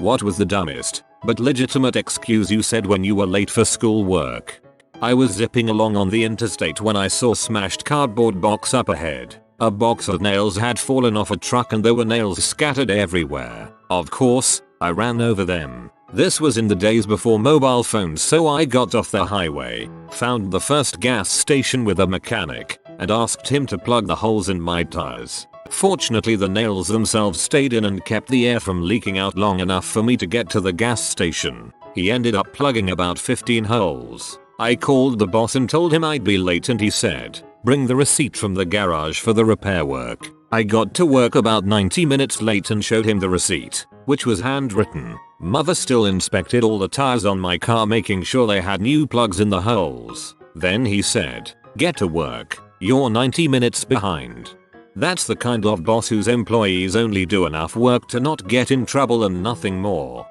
What was the dumbest, but legitimate excuse you said when you were late for schoolwork? I was zipping along on the interstate when I saw smashed cardboard box up ahead. A box of nails had fallen off a truck and there were nails scattered everywhere. Of course, I ran over them. This was in the days before mobile phones, so I got off the highway, found the first gas station with a mechanic, and asked him to plug the holes in my tires. Fortunately, the nails themselves stayed in and kept the air from leaking out long enough for me to get to the gas station. He ended up plugging about 15 holes. I called the boss and told him I'd be late and he said, "Bring the receipt from the garage for the repair work." I got to work about 90 minutes late and showed him the receipt, which was handwritten. Mother still inspected all the tires on my car, making sure they had new plugs in the holes. Then he said, "Get to work, you're 90 minutes behind." That's the kind of boss whose employees only do enough work to not get in trouble and nothing more.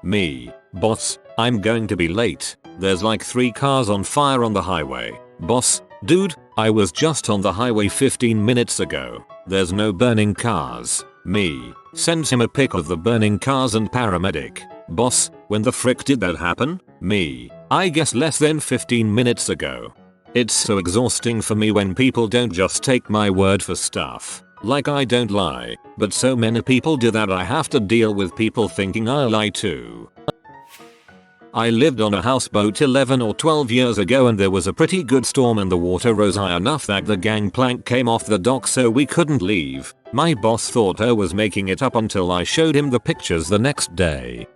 Me. Boss, I'm going to be late. There's like 3 cars on fire on the highway. Boss, dude, I was just on the highway 15 minutes ago. There's no burning cars. Me. Sends him a pic of the burning cars and paramedic. Boss, when the frick did that happen? Me. I guess less than 15 minutes ago. It's so exhausting for me when people don't just take my word for stuff. Like I don't lie, but so many people do that I have to deal with people thinking I lie too. I lived on a houseboat 11 or 12 years ago and there was a pretty good storm and the water rose high enough that the gangplank came off the dock so we couldn't leave. My boss thought I was making it up until I showed him the pictures the next day.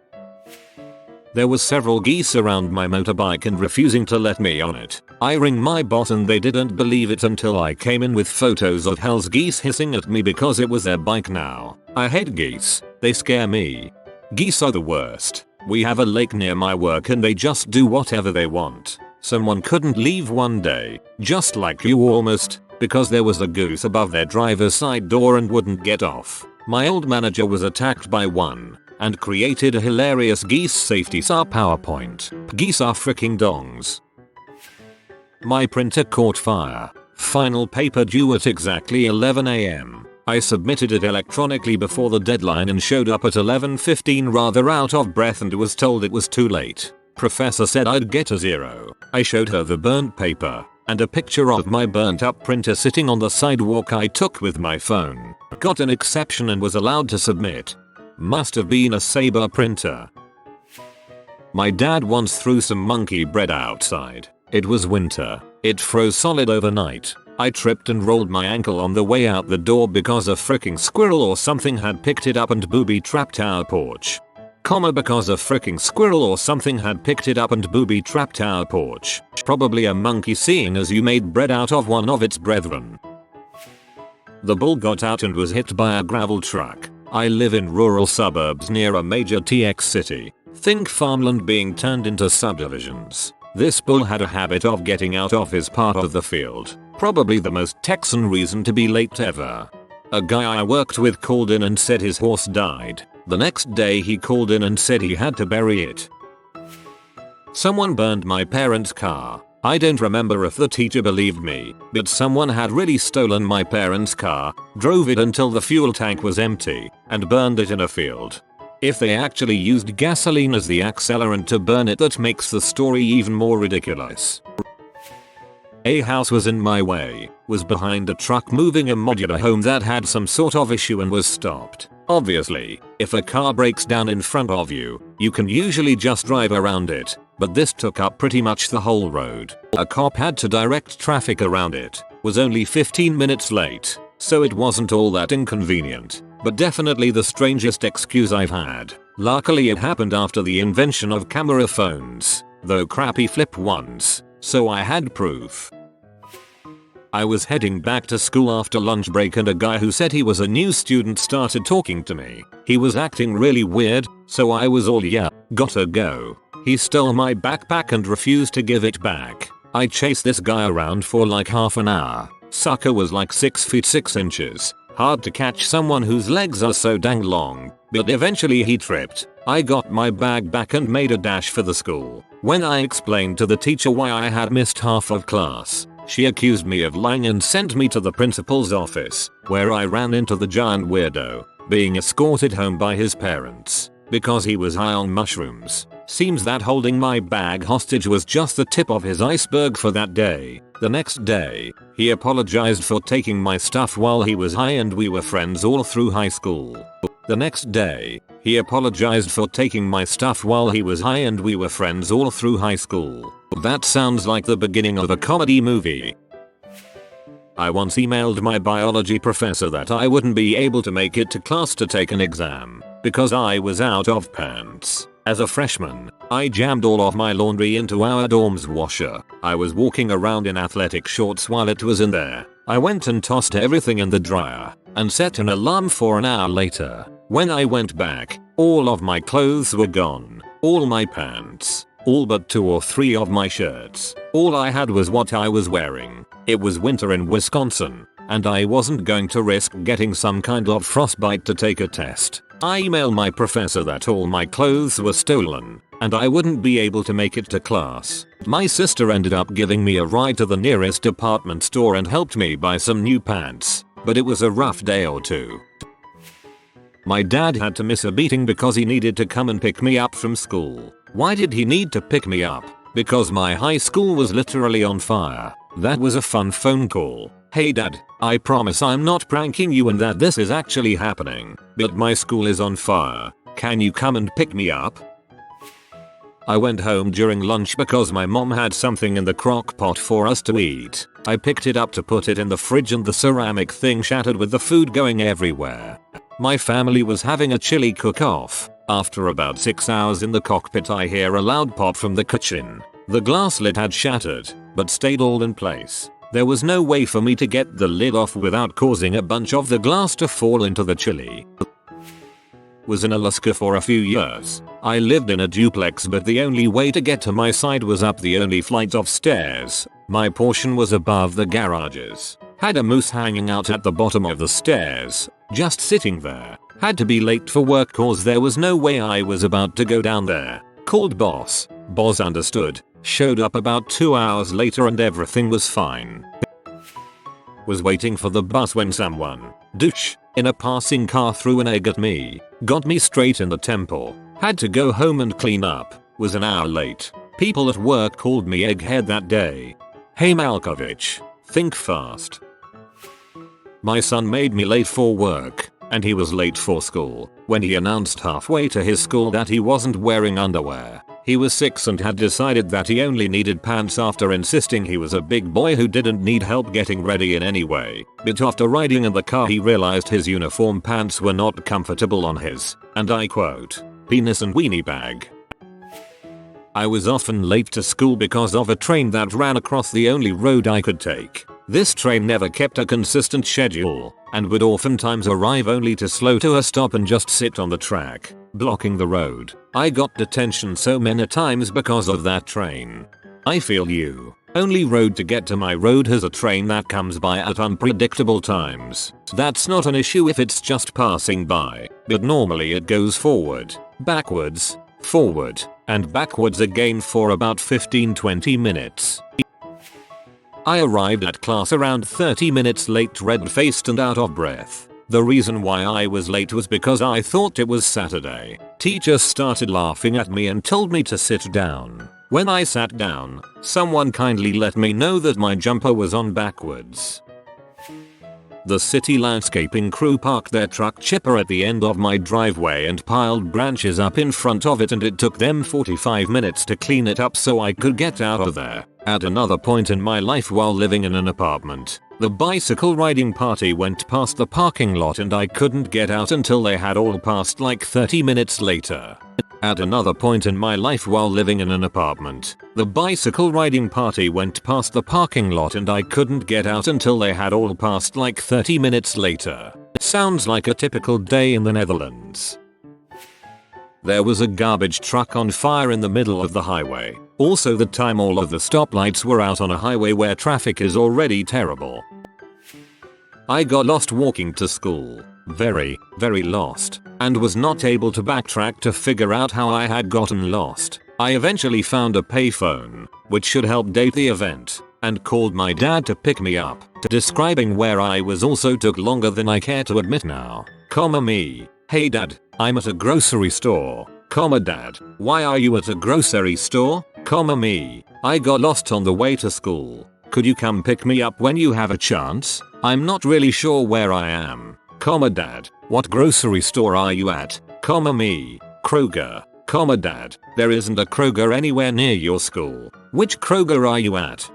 There was several geese around my motorbike and refusing to let me on it. I ring my boss and they didn't believe it until I came in with photos of hell's geese hissing at me because it was their bike now. I hate geese. They scare me. Geese are the worst. We have a lake near my work and they just do whatever they want. Someone couldn't leave one day, just like you almost, because there was a goose above their driver's side door and wouldn't get off. My old manager was attacked by one and created a hilarious geese safety PowerPoint. Geese are freaking dongs. My printer caught fire. Final paper due at exactly 11 AM. I submitted it electronically before the deadline and showed up at 11:15 rather out of breath and was told it was too late. Professor said I'd get a 0. I showed her the burnt paper and a picture of my burnt up printer sitting on the sidewalk I took with my phone. Got an exception and was allowed to submit. Must have been a Sabre printer. My dad once threw some monkey bread outside. It was winter. It froze solid overnight. I tripped and rolled my ankle on the way out the door because a fricking squirrel or something had picked it up and booby-trapped our porch. Because a fricking squirrel or something had picked it up and booby-trapped our porch. Probably a monkey seeing as you made bread out of one of its brethren. The bull got out and was hit by a gravel truck. I live in rural suburbs near a major TX city. Think farmland being turned into subdivisions. This bull had a habit of getting out of his part of the field. Probably the most Texan reason to be late ever. A guy I worked with called in and said his horse died. The next day he called in and said he had to bury it. Someone burned my parents' car. I don't remember if the teacher believed me, but someone had really stolen my parents' car, drove it until the fuel tank was empty, and burned it in a field. If they actually used gasoline as the accelerant to burn it, that makes the story even more ridiculous. A house was in my way, was behind a truck moving a modular home that had some sort of issue and was stopped. Obviously, if a car breaks down in front of you, you can usually just drive around it, but this took up pretty much the whole road. A cop had to direct traffic around it, was only 15 minutes late, so it wasn't all that inconvenient, but definitely the strangest excuse I've had. Luckily it happened after the invention of camera phones, though crappy flip ones, so I had proof. I was heading back to school after lunch break and a guy who said he was a new student started talking to me. He was acting really weird, so I was all yeah, gotta go. He stole my backpack and refused to give it back. I chased this guy around for like half an hour. Sucker was like 6 feet 6 inches. Hard to catch someone whose legs are so dang long, but eventually he tripped. I got my bag back and made a dash for the school. When I explained to the teacher why I had missed half of class, she accused me of lying and sent me to the principal's office, where I ran into the giant weirdo. being escorted home by his parents because he was high on mushrooms. Seems that holding my bag hostage was just the tip of his iceberg for that day. The next day, he apologized for taking my stuff while he was high and we were friends all through high school. The next day, he apologized for taking my stuff while he was high and we were friends all through high school. That sounds like the beginning of a comedy movie. I once emailed my biology professor that I wouldn't be able to make it to class to take an exam because I was out of pants. As a freshman, I jammed all of my laundry into our dorm's washer. I was walking around in athletic shorts while it was in there. I went and tossed everything in the dryer and set an alarm for an hour later. When I went back, all of my clothes were gone. All my pants. All but 2 or 3 of my shirts. All I had was what I was wearing. It was winter in Wisconsin, and I wasn't going to risk getting some kind of frostbite to take a test. I emailed my professor that all my clothes were stolen, and I wouldn't be able to make it to class. My sister ended up giving me a ride to the nearest department store and helped me buy some new pants, but it was a rough day or two. My dad had to miss a beating because he needed to come and pick me up from school. Why did he need to pick me up? Because my high school was literally on fire. That was a fun phone call. Hey dad, I promise I'm not pranking you and that this is actually happening, but my school is on fire. Can you come and pick me up? I went home during lunch because my mom had something in the crock pot for us to eat. I picked it up to put it in the fridge and the ceramic thing shattered with the food going everywhere. My family was having a chili cook-off. After about 6 hours in the cockpit I hear a loud pop from the kitchen. The glass lid had shattered, but stayed all in place. There was no way for me to get the lid off without causing a bunch of the glass to fall into the chili. Was in Alaska for a few years. I lived in a duplex but the only way to get to my side was up the only flight of stairs. My portion was above the garages. Had a moose hanging out at the bottom of the stairs, just sitting there. Had to be late for work cause there was no way I was about to go down there. Called boss. Boss understood. Showed up about 2 hours later and everything was fine. Was waiting for the bus when someone, douche, in a passing car threw an egg at me. Got me straight in the temple. Had to go home and clean up. Was an hour late. People at work called me egghead that day. Hey Malkovich, think fast. My son made me late for work, and he was late for school when he announced halfway to his school that he wasn't wearing underwear. He was 6 and had decided that he only needed pants after insisting he was a big boy who didn't need help getting ready in any way. But after riding in the car he realized his uniform pants were not comfortable on his, and I quote, penis and weenie bag. I was often late to school because of a train that ran across the only road I could take. This train never kept a consistent schedule, and would oftentimes arrive only to slow to a stop and just sit on the track, blocking the road. I got detention so many times because of that train. I feel you. Only road to get to my road has a train that comes by at unpredictable times. That's not an issue if it's just passing by, but normally it goes forward, backwards, forward, and backwards again for about 15-20 minutes. I arrived at class around 30 minutes late, red-faced and out of breath. The reason why I was late was because I thought it was Saturday. Teacher started laughing at me and told me to sit down. When I sat down, someone kindly let me know that my jumper was on backwards. The city landscaping crew parked their truck chipper at the end of my driveway and piled branches up in front of it, and it took them 45 minutes to clean it up so I could get out of there. At another point in my life while living in an apartment, the bicycle riding party went past the parking lot and I couldn't get out until they had all passed like 30 minutes later. At another point in my life while living in an apartment, the bicycle riding party went past the parking lot and I couldn't get out until they had all passed like 30 minutes later. Sounds like a typical day in the Netherlands. There was a garbage truck on fire in the middle of the highway. Also the time all of the stoplights were out on a highway where traffic is already terrible. I got lost walking to school. Very lost. And was not able to backtrack to figure out how I had gotten lost. I eventually found a payphone, which should help date the event, and called my dad to pick me up. Describing where I was also took longer than I care to admit now. Me. Hey dad, I'm at a grocery store. Dad, why are you at a grocery store? Me. I got lost on the way to school. Could you come pick me up when you have a chance? I'm not really sure where I am. Dad, what grocery store are you at? Me. Kroger. Dad, there isn't a Kroger anywhere near your school. Which Kroger are you at?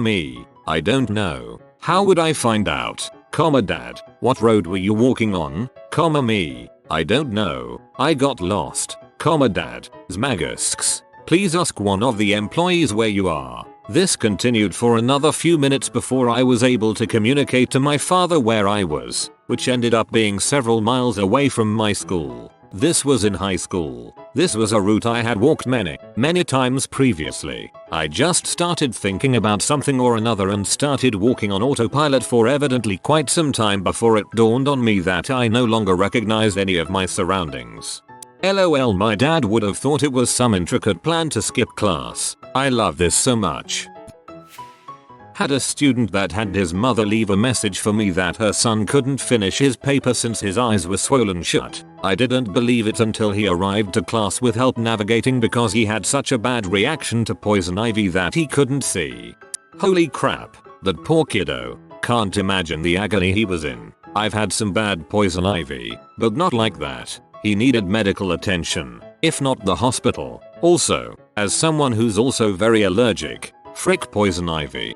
Me. I don't know. How would I find out? Dad, what road were you walking on? Me. I don't know. I got lost. Dad, Zmagasks. Please ask one of the employees where you are. This continued for another few minutes before I was able to communicate to my father where I was, which ended up being several miles away from my school. This was in high school. This was a route I had walked many times previously. I just started thinking about something or another and started walking on autopilot for evidently quite some time before it dawned on me that I no longer recognized any of my surroundings. LOL, my dad would have thought it was some intricate plan to skip class. I love this so much. Had a student that had his mother leave a message for me that her son couldn't finish his paper since his eyes were swollen shut. I didn't believe it until he arrived to class with help navigating because he had such a bad reaction to poison ivy that he couldn't see. Holy crap, that poor kiddo. Can't imagine the agony he was in. I've had some bad poison ivy, but not like that. He needed medical attention, if not the hospital. Also, as someone who's also very allergic, frick poison ivy.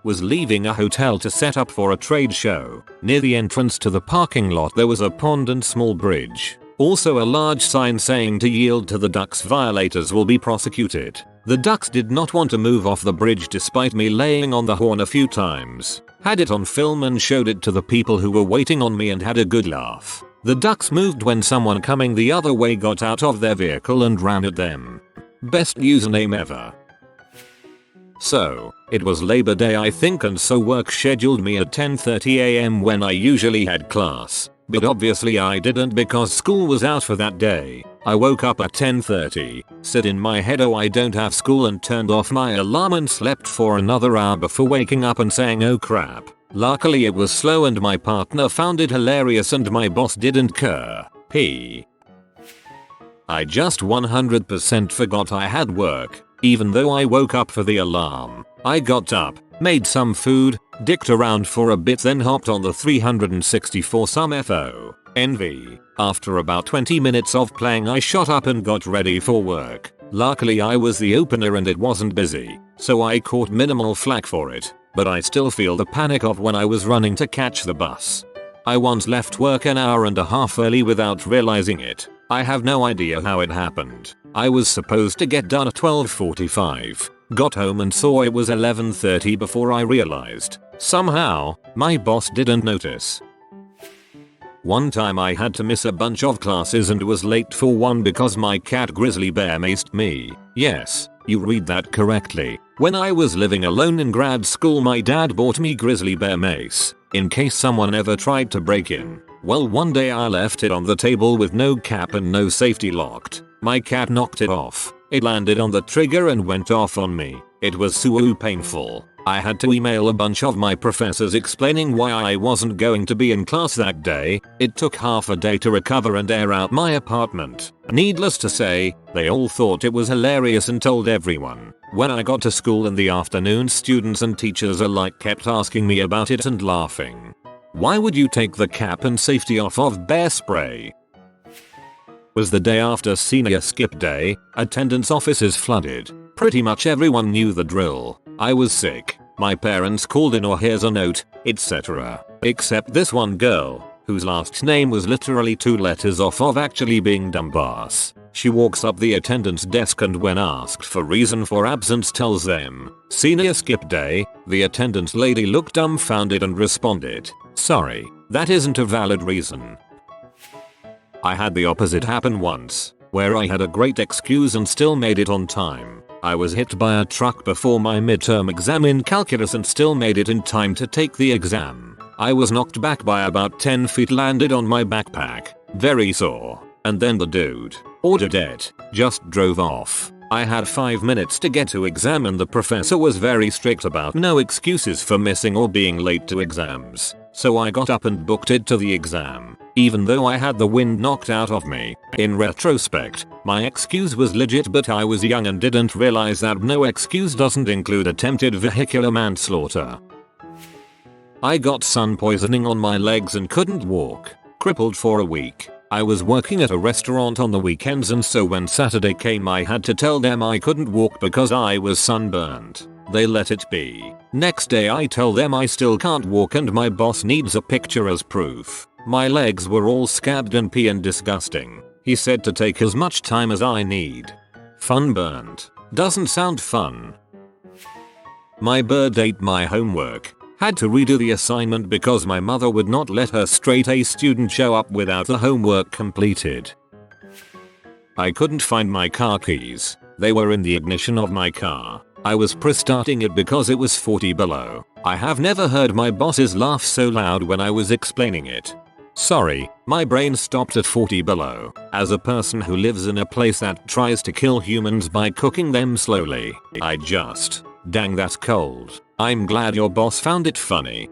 Was leaving a hotel to set up for a trade show. Near the entrance to the parking lot there was a pond and small bridge. Also a large sign saying to yield to the ducks, violators will be prosecuted. The ducks did not want to move off the bridge despite me laying on the horn a few times. Had it on film and showed it to the people who were waiting on me and had a good laugh. The ducks moved when someone coming the other way got out of their vehicle and ran at them. Best username ever. So, it was Labor Day I think, and so work scheduled me at 10:30 am when I usually had class. But obviously I didn't because school was out for that day. I woke up at 10:30, said in my head oh I don't have school, and turned off my alarm and slept for another hour before waking up and saying oh crap. Luckily it was slow and my partner found it hilarious and my boss didn't care. I just 100% forgot I had work. Even though I woke up for the alarm, I got up, made some food, dicked around for a bit, then hopped on the 364 some FONV. After about 20 minutes of playing I shot up and got ready for work. Luckily I was the opener and it wasn't busy, so I caught minimal flack for it, but I still feel the panic of when I was running to catch the bus. I once left work an hour and a half early without realizing it. I have no idea how it happened. I was supposed to get done at 12:45. Got home and saw it was 11:30 before I realized. Somehow, my boss didn't notice. One time I had to miss a bunch of classes and was late for one because my cat Grizzly Bear maced me. Yes, you read that correctly. When I was living alone in grad school my dad bought me Grizzly Bear mace, in case someone ever tried to break in. Well, one day I left it on the table with no cap and no safety locked. My cat knocked it off. It landed on the trigger and went off on me. It was so painful. I had to email a bunch of my professors explaining why I wasn't going to be in class that day. It took half a day to recover and air out my apartment. Needless to say, they all thought it was hilarious and told everyone. When I got to school in the afternoon, students and teachers alike kept asking me about it and laughing. Why would you take the cap and safety off of bear spray? Was the day after senior skip day. Attendance offices flooded. Pretty much everyone knew the drill. I was sick. My parents called in or here's a note, etc. Except this one girl, whose last name was literally 2 letters off of actually being dumbass. She walks up the attendance desk and when asked for reason for absence tells them, senior skip day. The attendance lady looked dumbfounded and responded, sorry, that isn't a valid reason. I had the opposite happen once, where I had a great excuse and still made it on time. I was hit by a truck before my midterm exam in calculus and still made it in time to take the exam. I was knocked back by about 10 feet, landed on my backpack, very sore, and then the dude, ordered it, just drove off. I had 5 minutes to get to exam and the professor was very strict about no excuses for missing or being late to exams. so I got up and booked it to the exam, even though I had the wind knocked out of me. In retrospect, my excuse was legit, but I was young and didn't realize that no excuse doesn't include attempted vehicular manslaughter. I got sun poisoning on my legs and couldn't walk, crippled for a week. I was working at a restaurant on the weekends, and so when Saturday came I had to tell them I couldn't walk because I was sunburned. They let it be. Next day I tell them I still can't walk and my boss needs a picture as proof. My legs were all scabbed and pee and disgusting. He said to take as much time as I need. Funburned. Doesn't sound fun. My bird ate my homework. Had to redo the assignment because my mother would not let her straight A student show up without the homework completed. I couldn't find my car keys. They were in the ignition of my car. I was pre-starting it because it was 40 below. I have never heard my bosses laugh so loud when I was explaining it. Sorry, my brain stopped at 40 below. As a person who lives in a place that tries to kill humans by cooking them slowly, dang, that's cold. I'm glad your boss found it funny.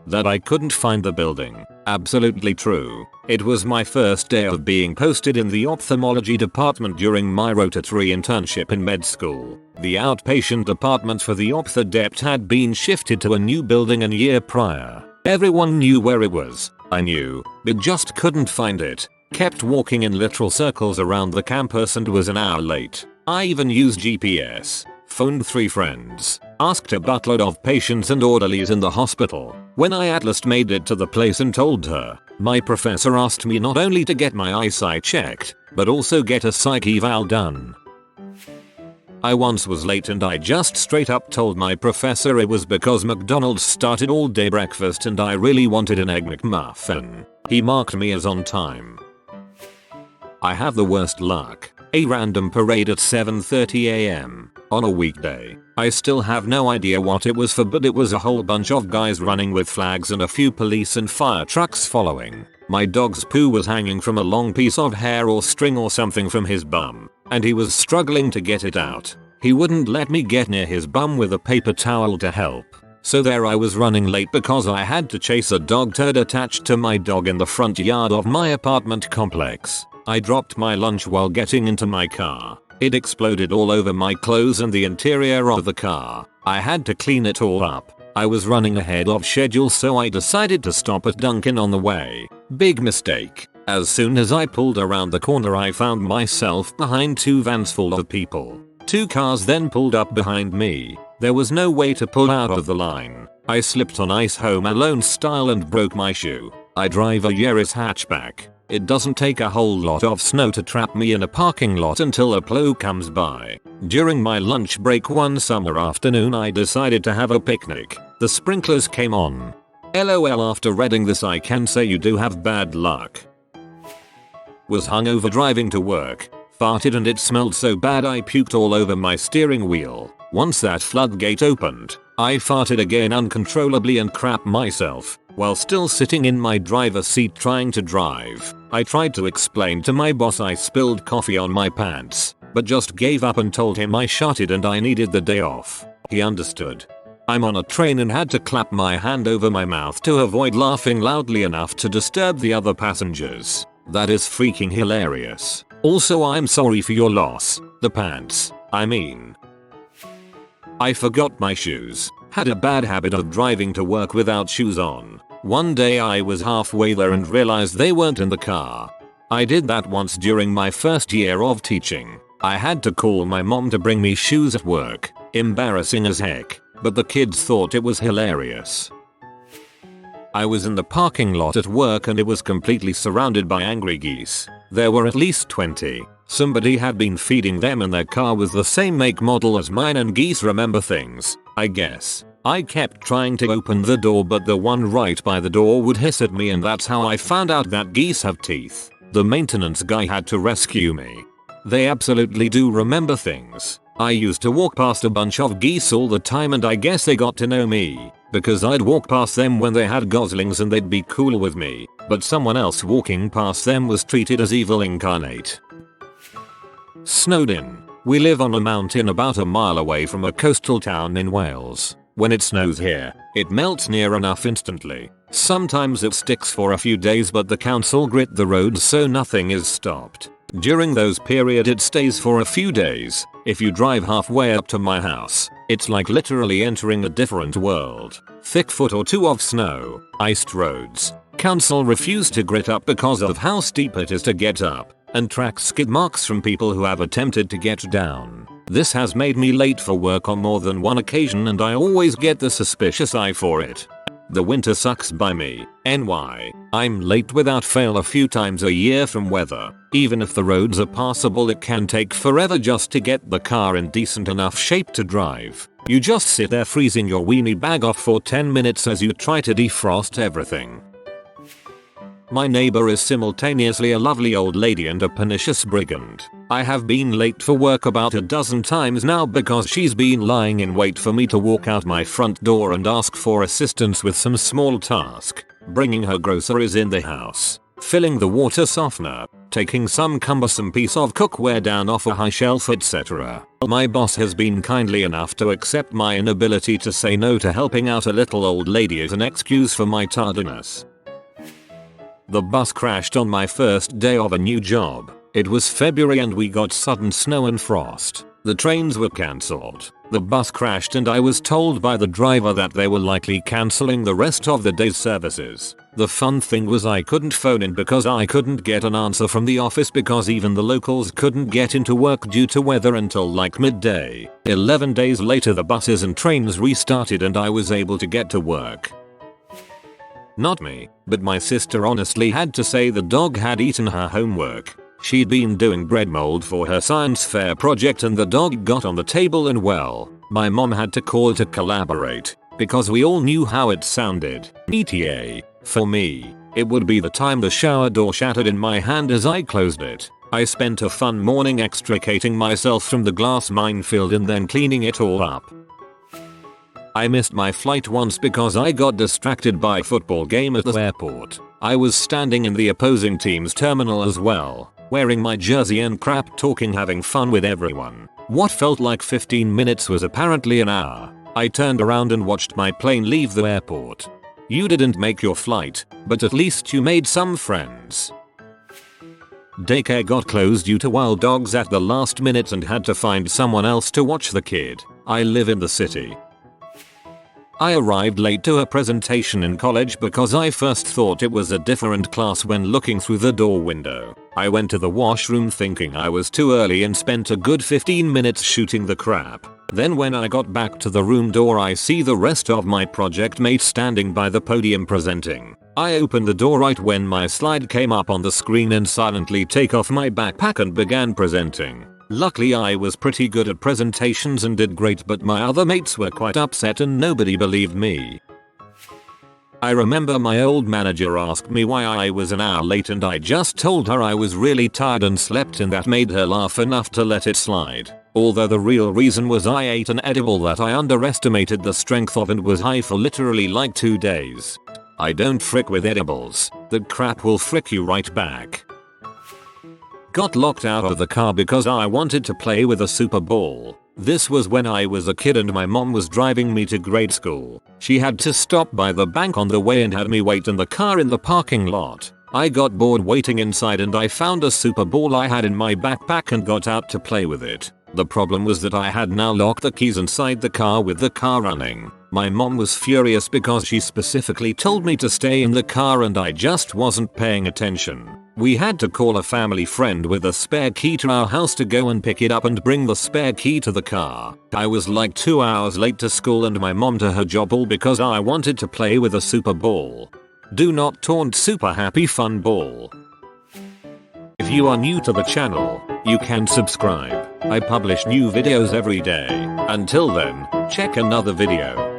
That I couldn't find the building. Absolutely true. It was my first day of being posted in the ophthalmology department during my rotatory internship in med school. The outpatient department for the ophtha dept had been shifted to a new building a year prior. Everyone knew where it was. I knew, but just couldn't find it. Kept walking in literal circles around the campus and was an hour late. I even used GPS. Phoned 3 friends, asked a buttload of patients and orderlies in the hospital. When I at last made it to the place and told her, my professor asked me not only to get my eyesight checked, but also get a psych eval done. I once was late and I just straight up told my professor it was because McDonald's started all day breakfast and I really wanted an Egg McMuffin. He marked me as on time. I have the worst luck. A random parade at 7:30 am. On a weekday. I still have no idea what it was for, but it was a whole bunch of guys running with flags and a few police and fire trucks following. My dog's poo was hanging from a long piece of hair or string or something from his bum, and he was struggling to get it out. He wouldn't let me get near his bum with a paper towel to help. So there I was running late because I had to chase a dog turd attached to my dog in the front yard of my apartment complex. I dropped my lunch while getting into my car. It exploded all over my clothes and the interior of the car. I had to clean it all up. I was running ahead of schedule, so I decided to stop at Dunkin' on the way. Big mistake. As soon as I pulled around the corner I found myself behind 2 vans full of people. 2 cars then pulled up behind me. There was no way to pull out of the line. I slipped on ice Home Alone style and broke my shoe. I drive a Yaris hatchback. It doesn't take a whole lot of snow to trap me in a parking lot until a plow comes by. During my lunch break one summer afternoon I decided to have a picnic. The sprinklers came on. LOL, after reading this I can say you do have bad luck. Was hungover driving to work. Farted and it smelled so bad I puked all over my steering wheel. Once that floodgate opened, I farted again uncontrollably and crapped myself. While still sitting in my driver's seat trying to drive, I tried to explain to my boss I spilled coffee on my pants, but just gave up and told him I sharted and I needed the day off. He understood. I'm on a train and had to clap my hand over my mouth to avoid laughing loudly enough to disturb the other passengers. That is freaking hilarious. Also, I'm sorry for your loss. The pants, I mean. I forgot my shoes. Had a bad habit of driving to work without shoes on. One day I was halfway there and realized they weren't in the car. I did that once during my first year of teaching. I had to call my mom to bring me shoes at work. Embarrassing as heck, but the kids thought it was hilarious. I was in the parking lot at work and it was completely surrounded by angry geese. There were at least 20. Somebody had been feeding them and their car was the same make model as mine, and geese remember things, I guess. I kept trying to open the door but the one right by the door would hiss at me, and that's how I found out that geese have teeth. The maintenance guy had to rescue me. They absolutely do remember things. I used to walk past a bunch of geese all the time and I guess they got to know me, because I'd walk past them when they had goslings and they'd be cool with me, but someone else walking past them was treated as evil incarnate. Snowed in. We live on a mountain about a mile away from a coastal town in Wales. When it snows here, it melts near enough instantly. Sometimes it sticks for a few days, but the council grit the roads so nothing is stopped. During those periods it stays for a few days. If you drive halfway up to my house, it's like literally entering a different world. Thick foot or two of snow, iced roads. Council refused to grit up because of how steep it is to get up, and tracks skid marks from people who have attempted to get down. This has made me late for work on more than one occasion, and I always get the suspicious eye for it. The winter sucks by me. NY. I'm late without fail a few times a year from weather. Even if the roads are passable, it can take forever just to get the car in decent enough shape to drive. You just sit there freezing your weenie bag off for 10 minutes as you try to defrost everything. My neighbor is simultaneously a lovely old lady and a pernicious brigand. I have been late for work about a dozen times now because she's been lying in wait for me to walk out my front door and ask for assistance with some small task. Bringing her groceries in the house, filling the water softener, taking some cumbersome piece of cookware down off a high shelf, etc. My boss has been kindly enough to accept my inability to say no to helping out a little old lady as an excuse for my tardiness. The bus crashed on my first day of a new job. It was February and we got sudden snow and frost. The trains were cancelled. The bus crashed and I was told by the driver that they were likely cancelling the rest of the day's services. The fun thing was I couldn't phone in because I couldn't get an answer from the office because even the locals couldn't get into work due to weather until like midday. 11 days later the buses and trains restarted and I was able to get to work. Not me, but my sister honestly had to say the dog had eaten her homework. She'd been doing bread mold for her science fair project and the dog got on the table and well, my mom had to call to collaborate, because we all knew how it sounded. ETA. For me, it would be the time the shower door shattered in my hand as I closed it. I spent a fun morning extricating myself from the glass minefield and then cleaning it all up. I missed my flight once because I got distracted by a football game at the airport. I was standing in the opposing team's terminal as well, wearing my jersey and crap talking, having fun with everyone. What felt like 15 minutes was apparently an hour. I turned around and watched my plane leave the airport. You didn't make your flight, but at least you made some friends. Daycare got closed due to wild dogs at the last minute and had to find someone else to watch the kid. I live in the city. I arrived late to a presentation in college because I first thought it was a different class when looking through the door window. I went to the washroom thinking I was too early and spent a good 15 minutes shooting the crap. Then when I got back to the room door I see the rest of my project mates standing by the podium presenting. I opened the door right when my slide came up on the screen and silently take off my backpack and began presenting. Luckily I was pretty good at presentations and did great, but my other mates were quite upset and nobody believed me. I remember my old manager asked me why I was an hour late and I just told her I was really tired and slept, and that made her laugh enough to let it slide. Although the real reason was I ate an edible that I underestimated the strength of and was high for literally like 2 days. I don't frick with edibles. The crap will frick you right back. Got locked out of the car because I wanted to play with a super ball. This was when I was a kid and my mom was driving me to grade school. She had to stop by the bank on the way and had me wait in the car in the parking lot. I got bored waiting inside and I found a super ball I had in my backpack and got out to play with it. The problem was that I had now locked the keys inside the car with the car running. My mom was furious because she specifically told me to stay in the car and I just wasn't paying attention. We had to call a family friend with a spare key to our house to go and pick it up and bring the spare key to the car. I was like 2 hours late to school and my mom to her job, all because I wanted to play with a super ball. Do not taunt super happy fun ball. If you are new to the channel, you can subscribe. I publish new videos every day. Until then, check another video.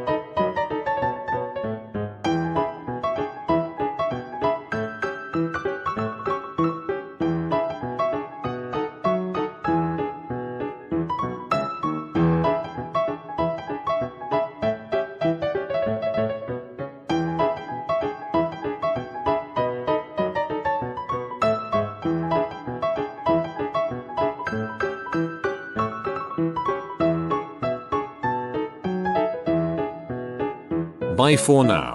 Bye for now.